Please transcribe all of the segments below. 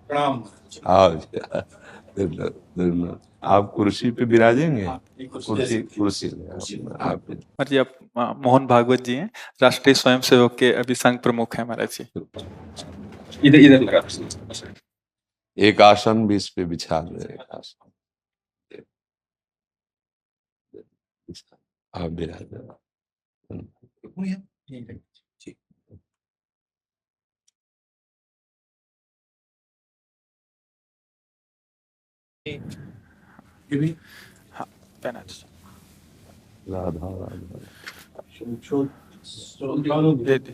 प्रणाम। आओ जी, धन्यवाद। आप कुर्सी पे विराजेंगे। कुर्सी कुर्सी आप जी, आप मोहन भागवत जी हैं, राष्ट्रीय स्वयंसेवक के अभी संघ प्रमुख हैं महाराज जी। इधर इधर लगा। एक आसन भी इस पे बिछा दो। एक आसन आप विराज। हाँ, पहना दीजिए। राधा राधा दे दे।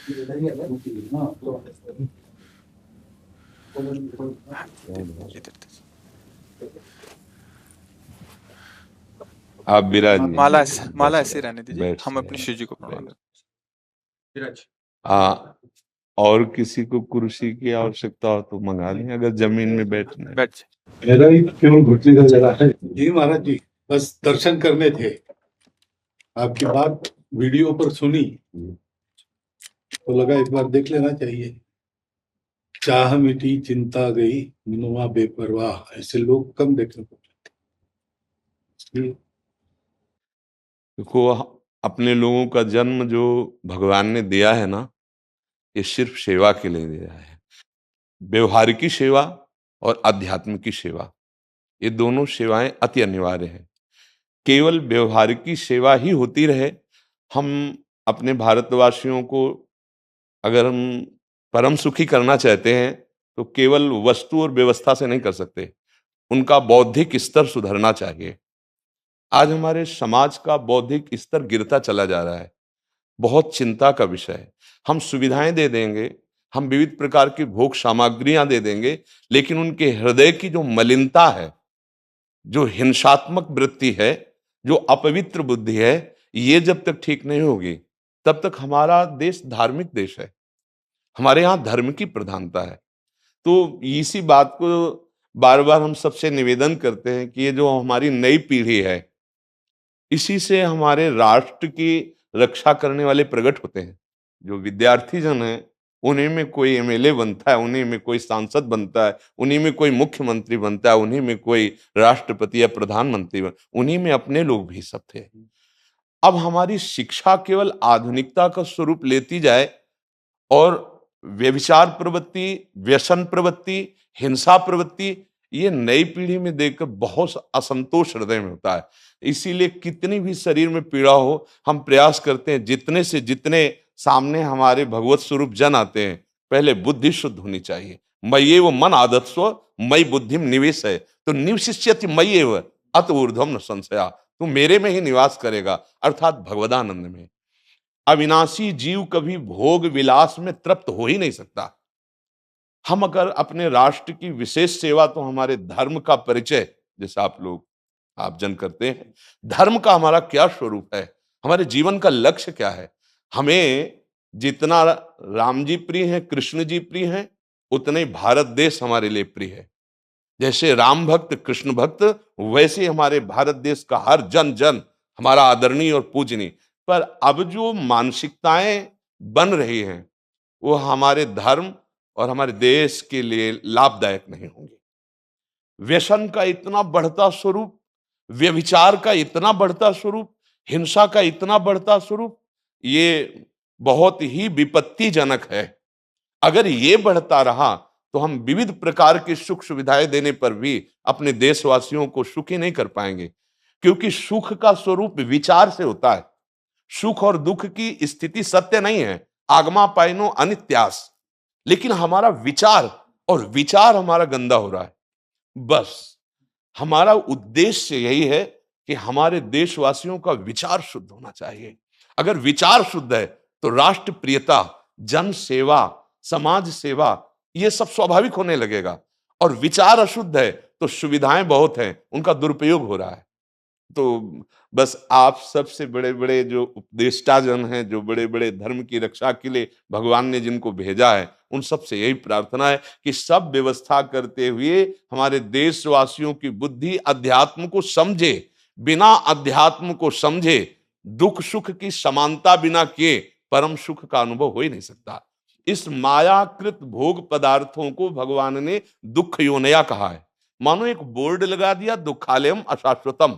इधर दीजिए। आप विराजिए। माला माला बस ऐसे रहने दीजिए, बैठ हम से अपनी शिव जी को प्रणाम करते। और किसी को कुर्सी की आवश्यकता हो तो मंगा लें, अगर जमीन में बैठना है। बैठ जाए। मेरा ही केवल घुटने का जरा है जी महाराज जी, बस दर्शन करने थे। आपकी बात वीडियो पर सुनी तो लगा एक बार देख लेना चाहिए। चाह मिटी चिंता गई मनुआ बेपरवाह, ऐसे लोग कम देखने को मिलते। देखो, अपने लोगों का जन्म जो भगवान ने दिया है ना, ये सिर्फ सेवा के लिए दिया है। व्यवहारिकी सेवा और आध्यात्मिक सेवा, ये दोनों सेवाएं अति अनिवार्य है। केवल व्यवहारिकी सेवा ही होती रहे, हम अपने भारतवासियों को अगर हम परम सुखी करना चाहते हैं तो केवल वस्तु और व्यवस्था से नहीं कर सकते, उनका बौद्धिक स्तर सुधरना चाहिए। आज हमारे समाज का बौद्धिक स्तर गिरता चला जा रहा है, बहुत चिंता का विषय है। हम सुविधाएं दे देंगे, हम विविध प्रकार की भोग सामग्रियां दे देंगे, लेकिन उनके हृदय की जो मलिनता है, जो हिंसात्मक वृत्ति है, जो अपवित्र बुद्धि है, ये जब तक ठीक नहीं होगी तब तक हमारा देश धार्मिक देश है, हमारे यहाँ धर्म की प्रधानता है। तो इसी बात को बार बार हम सबसे निवेदन करते हैं कि ये जो हमारी नई पीढ़ी है, इसी से हमारे राष्ट्र की रक्षा करने वाले प्रकट होते हैं। जो विद्यार्थी जन है, उन्हीं में कोई एमएलए बनता है, उन्हीं में कोई सांसद बनता है, उन्हीं में कोई मुख्यमंत्री बनता है, उन्हीं में कोई राष्ट्रपति या प्रधानमंत्री उन्हीं में अपने लोग भी सब थे। अब हमारी शिक्षा केवल आधुनिकता का स्वरूप लेती जाए और व्यभिचार प्रवृत्ति, व्यसन प्रवृत्ति, हिंसा प्रवृत्ति, ये नई पीढ़ी में देखकर बहुत असंतोष हृदय में होता है। इसीलिए कितनी भी शरीर में पीड़ा हो, हम प्रयास करते हैं जितने से जितने सामने हमारे भगवत स्वरूप जन आते हैं, पहले बुद्धि शुद्ध होनी चाहिए। मय्येव मन आदत्स्व मयि बुद्धिम निवेश है, तो निवशिष्यति मय्येव अत ऊर्ध्वम न संशया, तू मेरे में ही निवास करेगा, अर्थात भगवदानंद में। अविनाशी जीव कभी भोग विलास में तृप्त हो ही नहीं सकता। हम अगर अपने राष्ट्र की विशेष सेवा, तो हमारे धर्म का परिचय, जैसे आप जन करते हैं, धर्म का हमारा क्या स्वरूप है, हमारे जीवन का लक्ष्य क्या है। हमें जितना राम जी प्रिय हैं, कृष्ण जी प्रिय हैं, उतने ही भारत देश हमारे लिए प्रिय है। जैसे राम भक्त कृष्ण भक्त, वैसे हमारे भारत देश का हर जन जन हमारा आदरणीय और पूजनीय। पर अब जो मानसिकताएं बन रही हैं, वो हमारे धर्म और हमारे देश के लिए लाभदायक नहीं होंगी। व्यसन का इतना बढ़ता स्वरूप, व्यभिचार का इतना बढ़ता स्वरूप, हिंसा का इतना बढ़ता स्वरूप, ये बहुत ही विपत्तिजनक है। अगर ये बढ़ता रहा तो हम विविध प्रकार की सुख सुविधाएं देने पर भी अपने देशवासियों को सुखी नहीं कर पाएंगे, क्योंकि सुख का स्वरूप विचार से होता है। सुख और दुख की स्थिति सत्य नहीं है, आगमा पाइनो अनित्यास, लेकिन हमारा विचार, और विचार हमारा गंदा हो रहा है। बस हमारा उद्देश्य यही है कि हमारे देशवासियों का विचार शुद्ध होना चाहिए। अगर विचार शुद्ध है तो राष्ट्र प्रियता, जन सेवा, समाज सेवा, ये सब स्वाभाविक होने लगेगा। और विचार अशुद्ध है तो सुविधाएं बहुत हैं, उनका दुरुपयोग हो रहा है। तो बस आप सबसे बड़े बड़े जो उपदेष्टा जन हैं, जो बड़े बड़े धर्म की रक्षा के लिए भगवान ने जिनको भेजा है, उन सबसे यही प्रार्थना है कि सब व्यवस्था करते हुए हमारे देशवासियों की बुद्धि अध्यात्म को समझे। बिना अध्यात्म को समझे दुख सुख की समानता बिना किए परम सुख का अनुभव हो ही नहीं सकता। इस मायाकृत भोग पदार्थों को भगवान ने दुख योनया कहा है। मानो एक बोर्ड लगा दिया, दुखालयम अशाश्वतम।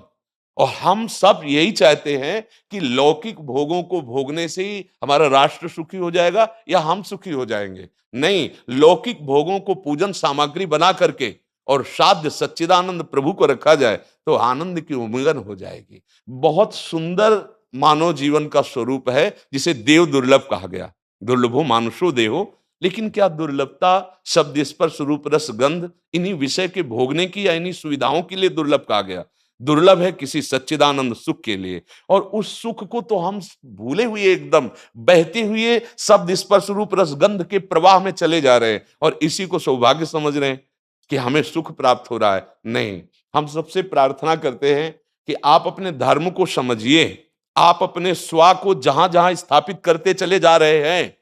और हम सब यही चाहते हैं कि लौकिक भोगों को भोगने से ही हमारा राष्ट्र सुखी हो जाएगा या हम सुखी हो जाएंगे। नहीं, लौकिक भोगों को पूजन सामग्री बना करके और साध्य सच्चिदानंद प्रभु को रखा जाए तो आनंद की उमंगन हो जाएगी। बहुत सुंदर मानव जीवन का स्वरूप है, जिसे देव दुर्लभ कहा गया। दुर्लभो मानुषो देहो। लेकिन क्या दुर्लभता शब्द स्पर्श रूप रस गंध इन्हीं विषय के भोगने की या इन्हीं सुविधाओं के लिए दुर्लभ कहा गया? दुर्लभ है किसी सच्चिदानंद सुख के लिए। और उस सुख को तो हम भूले हुए, एकदम बहते हुए शब्द स्पर्श रूप रस गंध के प्रवाह में चले जा रहे हैं और इसी को सौभाग्य समझ रहे हैं कि हमें सुख प्राप्त हो रहा है। नहीं, हम सबसे प्रार्थना करते हैं कि आप अपने धर्म को समझिए। आप अपने स्वा को जहां जहां स्थापित करते चले जा रहे हैं,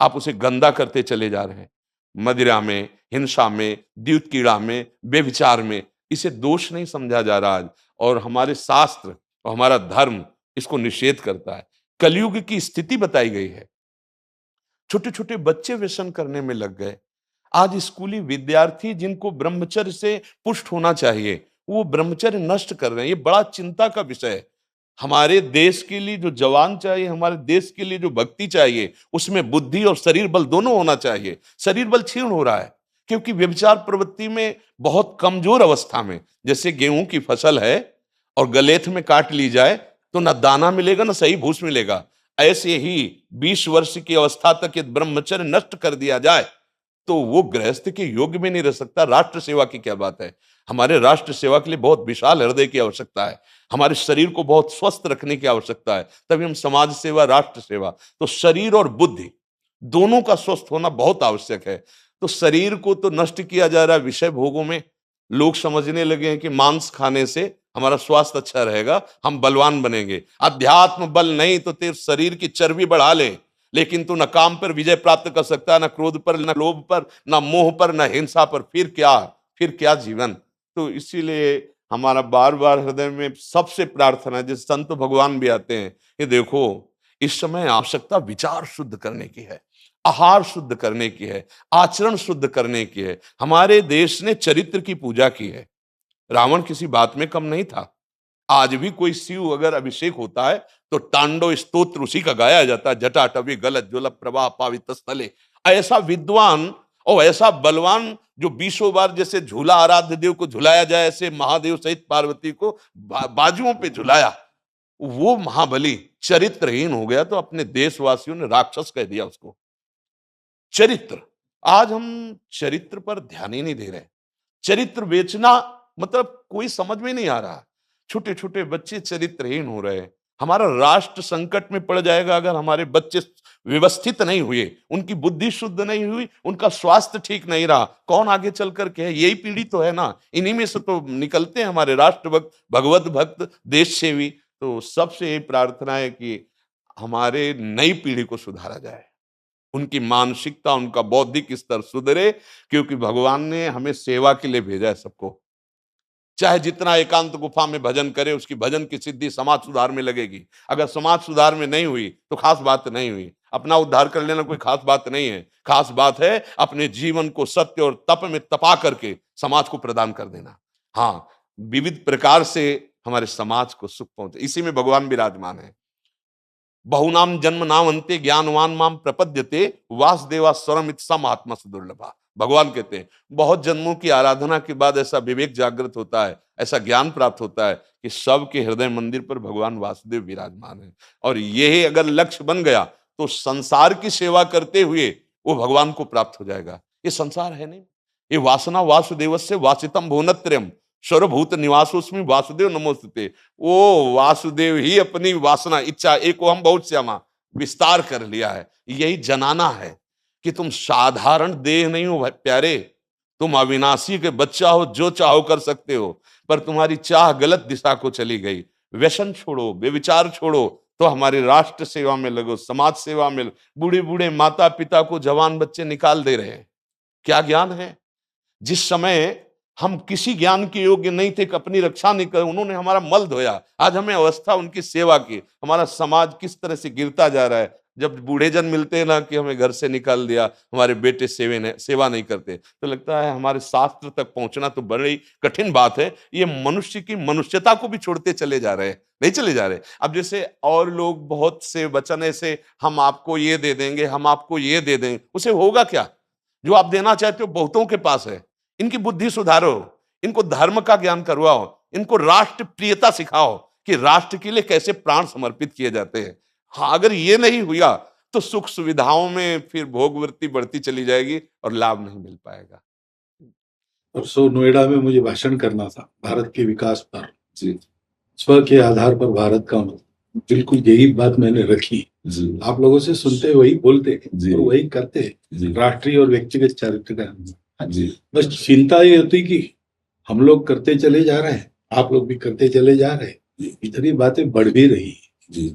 आप उसे गंदा करते चले जा रहे हैं। मदिरा में, हिंसा में, द्यूत कीड़ा में, बेविचार में, इसे दोष नहीं समझा जा रहा आज। और हमारे शास्त्र और हमारा धर्म इसको निषेध करता है। कलयुग की स्थिति बताई गई है। छोटे छोटे बच्चे व्यसन करने में लग गए। आज स्कूली विद्यार्थी जिनको ब्रह्मचर्य से पुष्ट होना चाहिए, वो ब्रह्मचर्य नष्ट कर रहे हैं। ये बड़ा चिंता का विषय है। हमारे देश के लिए जो जवान चाहिए, हमारे देश के लिए जो भक्ति चाहिए, उसमें बुद्धि और शरीर बल दोनों होना चाहिए। शरीर बल क्षीण हो रहा है क्योंकि व्यभिचार प्रवृत्ति में बहुत कमजोर अवस्था में, जैसे गेहूं की फसल है और गलेथ में काट ली जाए तो न दाना मिलेगा न सही भूस मिलेगा। ऐसे ही 20 वर्ष की अवस्था तक यदि ब्रह्मचर्य नष्ट कर दिया जाए तो वो गृहस्थ के योग्य में नहीं रह सकता। राष्ट्र सेवा की क्या बात है। हमारे राष्ट्र सेवा के लिए बहुत विशाल हृदय की आवश्यकता है। हमारे शरीर को बहुत स्वस्थ रखने की आवश्यकता है, तभी हम समाज सेवा, राष्ट्र सेवा। तो शरीर और बुद्धि दोनों का स्वस्थ होना बहुत आवश्यक है। तो शरीर को तो नष्ट किया जा रहा है विषय भोगों में। लोग समझने लगे हैं कि मांस खाने से हमारा स्वास्थ्य अच्छा रहेगा, हम बलवान बनेंगे। अध्यात्म बल नहीं तो तेरे शरीर की चर्बी बढ़ा ले, लेकिन तू न काम पर विजय प्राप्त कर सकता, न क्रोध पर, न लोभ पर, न मोह पर, न हिंसा पर। फिर क्या जीवन। तो इसीलिए हमारा बार बार हृदय में सबसे प्रार्थना है, जिस संत भगवान भी आते हैं, ये देखो इस समय आवश्यकता विचार शुद्ध करने की है, आहार शुद्ध करने की है, आचरण शुद्ध करने की है। हमारे देश ने चरित्र की पूजा की है। रावण किसी बात में कम नहीं था। आज भी कोई शिव अगर अभिषेक होता है तो तांडव स्तोत्र उसी का गाया जाता है। जटाटवी गलत ज्वल प्रवाह पावित स्थले। ऐसा विद्वान और ऐसा बलवान जो 20 बार जैसे झूला आराध्य देव को झुलाया जाए, ऐसे महादेव सहित पार्वती को बाजुओं पे झुलाया, वो महाबली चरित्रहीन हो गया तो अपने देशवासियों ने राक्षस कह दिया उसको। चरित्र, आज हम चरित्र पर ध्यान ही नहीं दे रहे। चरित्र बेचना मतलब कोई समझ में नहीं आ रहा। छोटे छोटे बच्चे चरित्रहीन हो रहे हैं। हमारा राष्ट्र संकट में पड़ जाएगा अगर हमारे बच्चे व्यवस्थित नहीं हुए, उनकी बुद्धि शुद्ध नहीं हुई, उनका स्वास्थ्य ठीक नहीं रहा। कौन आगे चल करके है? यही पीढ़ी तो है ना। इन्हीं में से तो निकलते हैं हमारे राष्ट्र भक्त, भगवत भक्त, देश सेवी। तो सबसे यही प्रार्थना है कि हमारे नई पीढ़ी को सुधारा जाए, उनकी मानसिकता, उनका बौद्धिक स्तर सुधरे, क्योंकि भगवान ने हमें सेवा के लिए भेजा है सबको। चाहे जितना एकांत गुफा में भजन करे, उसकी भजन की सिद्धि समाज सुधार में लगेगी। अगर समाज सुधार में नहीं हुई तो खास बात नहीं हुई। अपना उद्धार कर लेना कोई खास बात नहीं है। खास बात है अपने जीवन को सत्य और तप में तपा करके समाज को प्रदान कर देना। हाँ, विविध प्रकार से हमारे समाज को सुख पहुंचे, इसी में भगवान विराजमान है। बहुनाम जन्म नाम अंते ज्ञानवान माम प्रपद्यते वासुदेवा स्वरमित सम आत्मा दुर्लभा। भगवान कहते हैं बहुत जन्मों की आराधना के बाद ऐसा विवेक जागृत होता है, ऐसा ज्ञान प्राप्त होता है कि सबके हृदय मंदिर पर भगवान वासुदेव विराजमान है। और यही अगर लक्ष्य बन गया तो संसार की सेवा करते हुए वो भगवान को प्राप्त हो जाएगा। ये संसार है नहीं, ये वासना वासुदेवस्य वासितम भुवनत्रयम् सर्वभूत निवासोस्मि वासुदेव नमोस्तुते। वो वासुदेव ही अपनी वासना, इच्छा, एको हम बहुत श्यामा विस्तार कर लिया है। यही जनाना है कि तुम साधारण देह नहीं हो प्यारे, तुम अविनाशी के बच्चा हो, जो चाहो कर सकते हो। पर तुम्हारी चाह गलत दिशा को चली गई। व्यसन छोड़ो, बेविचार छोड़ो, तो हमारी राष्ट्र सेवा में लगो, समाज सेवा में। बूढ़े बूढ़े माता पिता को जवान बच्चे निकाल दे रहे हैं। क्या ज्ञान है? जिस समय हम किसी ज्ञान के योग्य नहीं थे कि अपनी रक्षा नहीं कर, उन्होंने हमारा मल धोया। आज हमें अवस्था उनकी सेवा की। हमारा समाज किस तरह से गिरता जा रहा है। जब बूढ़े जन मिलते हैं ना कि हमें घर से निकाल दिया, हमारे बेटे सेवा नहीं करते, तो लगता है हमारे शास्त्र तक पहुंचना तो बड़ी कठिन बात है। ये मनुष्य की मनुष्यता को भी छोड़ते चले जा रहे हैं, नहीं चले जा रहे। अब जैसे और लोग बहुत से वचन ऐसे, हम आपको ये दे देंगे, हम आपको ये दे देंगे, उसे होगा क्या? जो आप देना चाहते हो बहुतों के पास है। इनकी बुद्धि सुधारो, इनको धर्म का ज्ञान करवाओ, इनको राष्ट्र प्रियता सिखाओ कि राष्ट्र के लिए कैसे प्राण समर्पित किए जाते हैं। हाँ, अगर ये नहीं हुआ तो सुख सुविधाओं में फिर भोगवृत्ति बढ़ती चली जाएगी और लाभ नहीं मिल पाएगा। परसों नोएडा में मुझे भाषण करना था भारत के विकास पर, स्व के आधार पर भारत का मतलब, बिल्कुल यही बात मैंने रखी। आप लोगों से सुनते वही बोलते और वही करते, राष्ट्रीय और व्यक्तिगत चरित्र का। बस चिंता ये होती कि हम लोग करते चले जा रहे हैं, आप लोग भी करते चले जा रहे हैं, इतनी बातें बढ़ भी रही जी।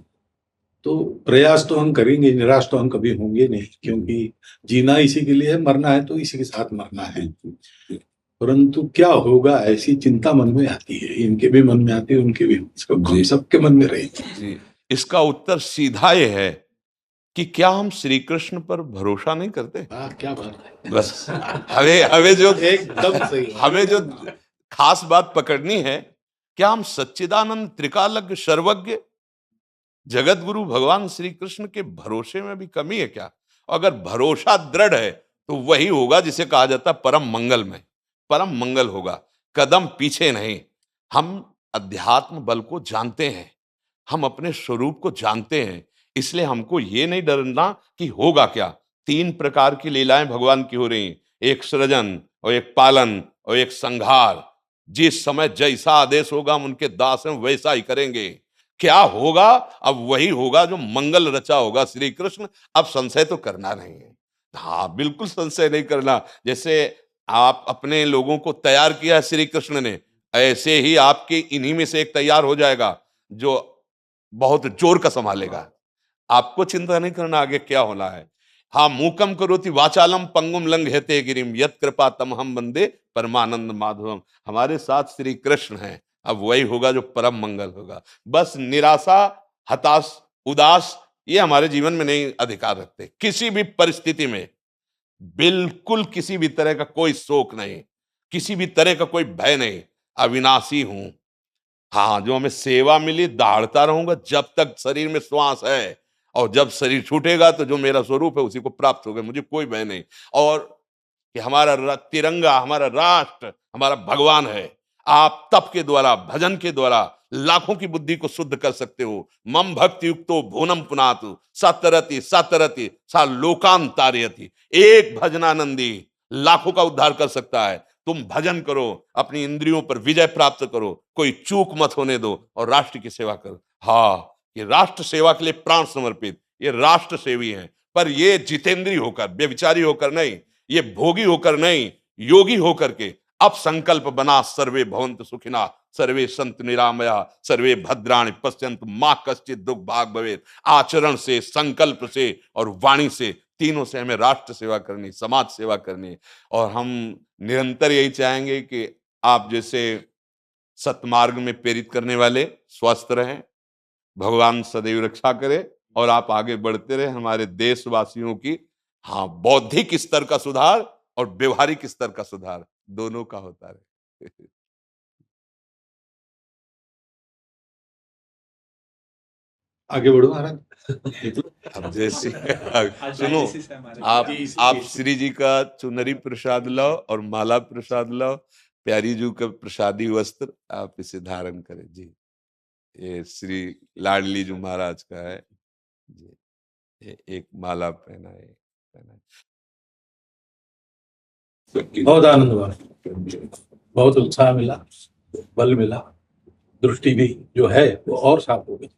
तो प्रयास तो हम करेंगे, निराश तो हम कभी होंगे नहीं, क्योंकि जीना इसी के लिए है, मरना है तो इसी के साथ मरना है। परंतु क्या होगा ऐसी चिंता मन में आती है, इनके भी मन में आती है, उनके भी, सबके मन में रहेगी। इसका उत्तर सीधा ये है कि क्या हम श्री कृष्ण पर भरोसा नहीं करते? क्या बात है। बस हमें जो एकदम सही, हमें जो खास बात पकड़नी है, क्या हम सच्चिदानंद त्रिकालज्ञ सर्वज्ञ जगत गुरु भगवान श्री कृष्ण के भरोसे में भी कमी है क्या? अगर भरोसा दृढ़ है तो वही होगा जिसे कहा जाता है परम मंगल में, परम मंगल होगा, कदम पीछे नहीं। हम अध्यात्म बल को जानते हैं, हम अपने स्वरूप को जानते हैं, इसलिए हमको ये नहीं डरना कि होगा क्या। 3 प्रकार की लीलाएं भगवान की हो रही, एक सृजन और एक पालन और एक संहार। जिस समय जैसा आदेश होगा हम उनके दास हैं, वैसा ही करेंगे। क्या होगा? अब वही होगा जो मंगल रचा होगा श्री कृष्ण। अब संशय तो करना नहीं है। हाँ, बिल्कुल संशय नहीं करना। जैसे आप अपने लोगों को तैयार किया श्री कृष्ण ने, ऐसे ही आपके इन्हीं में से एक तैयार हो जाएगा जो बहुत जोर का संभालेगा। आपको चिंता नहीं करना आगे क्या होना है। हाँ, मूकम करोति वाचालम पंगुम लंघयते गिरिम यत् कृपा तमहम वंदे परमानंद माधवम। हमारे साथ श्री कृष्ण हैं, अब वही होगा जो परम मंगल होगा। बस निराशा, हताश, उदास ये हमारे जीवन में नहीं अधिकार रखते। किसी भी परिस्थिति में बिल्कुल किसी भी तरह का कोई शोक नहीं, किसी भी तरह का कोई भय नहीं। अविनाशी हूं। हाँ, जो हमें सेवा मिली दहाड़ता रहूंगा जब तक शरीर में श्वास है, और जब शरीर छूटेगा तो जो मेरा स्वरूप है उसी को प्राप्त होगा, मुझे कोई भय नहीं। और कि हमारा तिरंगा, हमारा राष्ट्र, हमारा भगवान है। आप तप के द्वारा, भजन के द्वारा लाखों की बुद्धि को शुद्ध कर सकते हो। मम भक्ति युक्तो भुवनम पुनातु सतरति सतरति सा लोकांतारयति। एक भजनानंदी लाखों का उद्धार कर सकता है। तुम भजन करो, अपनी इंद्रियों पर विजय प्राप्त करो, कोई चूक मत होने दो और राष्ट्र की सेवा करो। हाँ, ये राष्ट्र सेवा के लिए प्राण समर्पित, ये राष्ट्र सेवी हैं। पर ये जितेंद्रीय होकर, व्यभिचारी होकर नहीं, ये भोगी होकर नहीं, योगी होकर के अब संकल्प बना, सर्वे भवन्तु सुखिना, सर्वे सन्तु निरामया, सर्वे भद्राणि पश्यन्तु मा कश्चित् दुःख भाग् भवेत्। आचरण से, संकल्प से और वाणी से, तीनों से हमें राष्ट्र सेवा करनी, समाज सेवा करनी। और हम निरंतर यही चाहेंगे कि आप जैसे सतमार्ग में प्रेरित करने वाले स्वस्थ रहें, भगवान सदैव रक्षा करे और आप आगे बढ़ते रहे। हमारे देशवासियों की हाँ बौद्धिक स्तर का सुधार और व्यवहारिक स्तर का सुधार दोनों का होता रहे। आगे बढ़ो महाराज। अब जैसे सुनो, आप श्री जी का चुनरी प्रसाद लाओ और माला प्रसाद लाओ, प्यारी जी का प्रसादी वस्त्र आप इसे धारण करें जी। ये श्री लाडली जी महाराज का है जी, ये एक माला पहनाए। बहुत आनंद हुआ, बहुत उत्साह मिला, बल मिला, दृष्टि भी जो है वो और साफ हो गई।